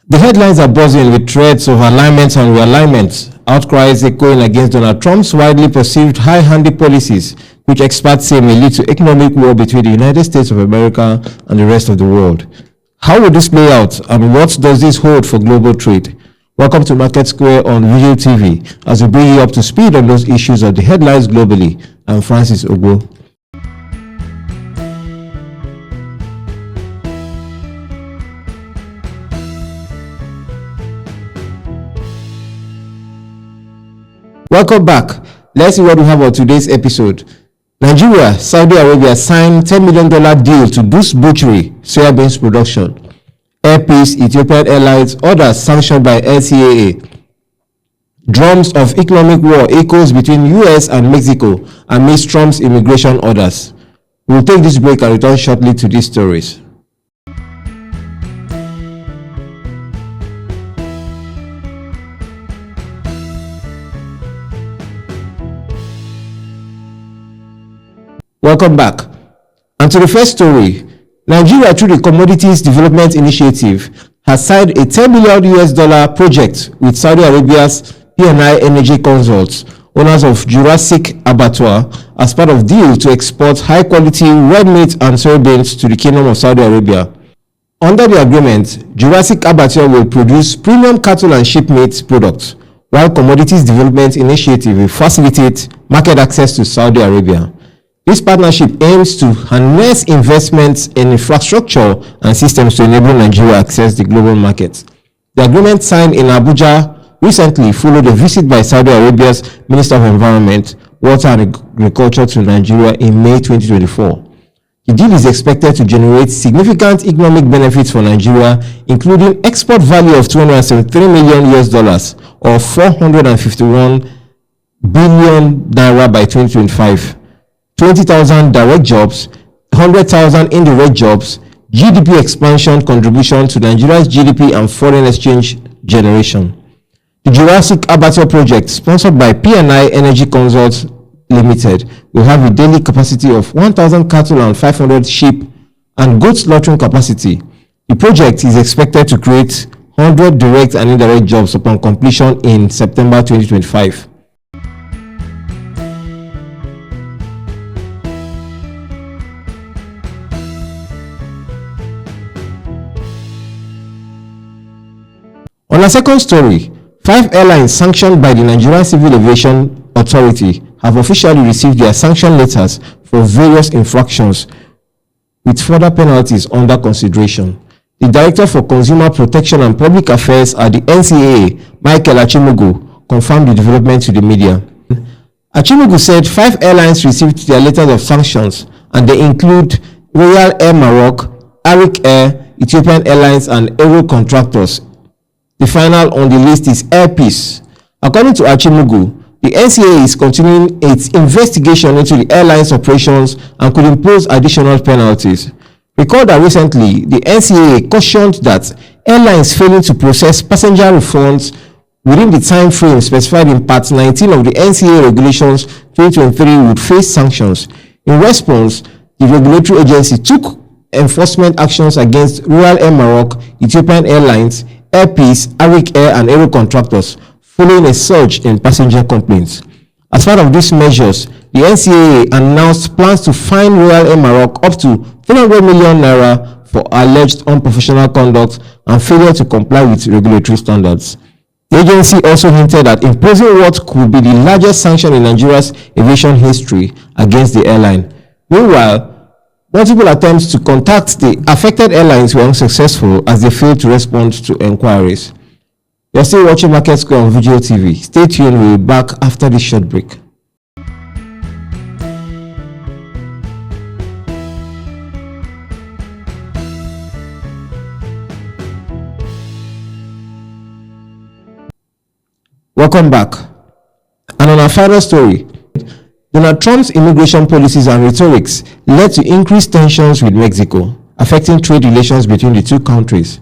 The headlines are buzzing with threats of alignments and realignments, outcries echoing against Donald Trump's widely perceived high-handed policies, which experts say may lead to economic war between the United States of America and the rest of the world. How will this play out, and what does this hold for global trade? Welcome to Market Square on Veegil TV, as we bring you up to speed on those issues of the headlines globally. I'm Francis Ogbo. Welcome back. Let's see what we have on today's episode. Nigeria, Saudi Arabia signed $10 million deal to boost butchery, soybeans production. Air Peace, Ethiopian Airlines, orders sanctioned by LCAA. Drums of economic war echoes between US and Mexico amidst Trump's immigration orders. We'll take this break and return shortly to these stories. Welcome back. And to the first story, Nigeria, through the Commodities Development Initiative, has signed a $10 million project with Saudi Arabia's P&I Energy Consults, owners of Jurassic Abattoir, as part of deal to export high-quality red meat and soybeans to the Kingdom of Saudi Arabia. Under the agreement, Jurassic Abattoir will produce premium cattle and sheep meat products, while Commodities Development Initiative will facilitate market access to Saudi Arabia. This partnership aims to harness investments in infrastructure and systems to enable Nigeria access the global market. The agreement signed in Abuja recently followed a visit by Saudi Arabia's Minister of Environment, Water and Agriculture to Nigeria in May 2024. The deal is expected to generate significant economic benefits for Nigeria, including export value of $273 million or 451 billion naira by 2025. 20,000 direct jobs, 100,000 indirect jobs, GDP expansion contribution to Nigeria's GDP and foreign exchange generation. The Jurassic Abattoir project, sponsored by P&I Energy Consults Limited, will have a daily capacity of 1,000 cattle and 500 sheep and goat slaughtering capacity. The project is expected to create 100 direct and indirect jobs upon completion in September 2025. On a second story, 5 airlines sanctioned by the Nigerian Civil Aviation Authority have officially received their sanction letters for various infractions, with further penalties under consideration. The Director for Consumer Protection and Public Affairs at the NCAA, Michael Achimugu, confirmed the development to the media. Achimugu said 5 airlines received their letters of sanctions, and they include Royal Air Maroc, Arik Air, Ethiopian Airlines, and Aero Contractors. The final on the list is Air Peace. According to Achimugu, the NCAA is continuing its investigation into the airline's operations and could impose additional penalties. Recall that recently, the NCAA cautioned that airlines failing to process passenger refunds within the time frame specified in Part 19 of the NCAA Regulations 2023 would face sanctions. In response, the regulatory agency took enforcement actions against Royal Air Maroc, Ethiopian Airlines, Air Peace, Arik Air, and Aero Contractors, following a surge in passenger complaints. As part of these measures, the NCAA announced plans to fine Royal Air Maroc up to 300 million naira for alleged unprofessional conduct and failure to comply with regulatory standards. The agency also hinted at imposing what could be the largest sanction in Nigeria's aviation history against the airline. Meanwhile, multiple attempts to contact the affected airlines were unsuccessful as they failed to respond to inquiries. You're still watching Market Square on Veegil TV. Stay tuned, we'll be back after this short break. Welcome back. And on our final story, Donald Trump's immigration policies and rhetorics led to increased tensions with Mexico, affecting trade relations between the two countries.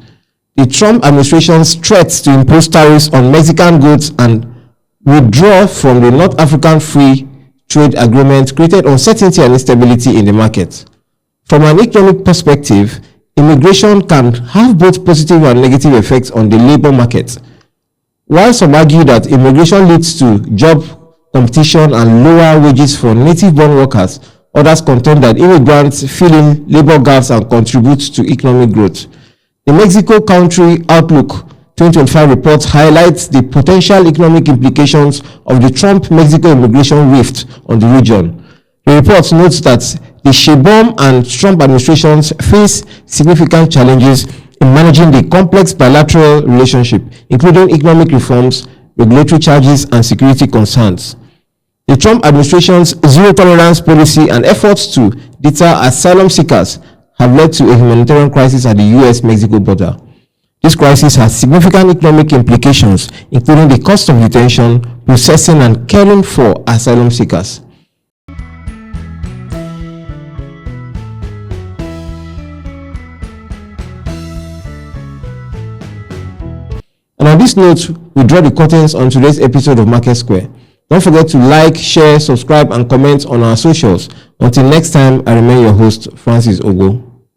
The Trump administration's threats to impose tariffs on Mexican goods and withdraw from the North African Free Trade Agreement created uncertainty and instability in the market. From an economic perspective, immigration can have both positive and negative effects on the labor market. While some argue that immigration leads to job competition and lower wages for native-born workers, others contend that immigrants fill in labor gaps and contribute to economic growth. The Mexico Country Outlook 2025 report highlights the potential economic implications of the Trump-Mexico immigration rift on the region. The report notes that the Sheinbaum and Trump administrations face significant challenges in managing the complex bilateral relationship, including economic reforms, regulatory charges, and security concerns. The Trump administration's zero-tolerance policy and efforts to deter asylum seekers have led to a humanitarian crisis at the US-Mexico border. This crisis has significant economic implications, including the cost of detention, processing, and caring for asylum seekers. And on this note, we draw the curtains on today's episode of Market Square. Don't forget to like, share, subscribe, and comment on our socials. Until next time, I remain your host, Francis Ogo.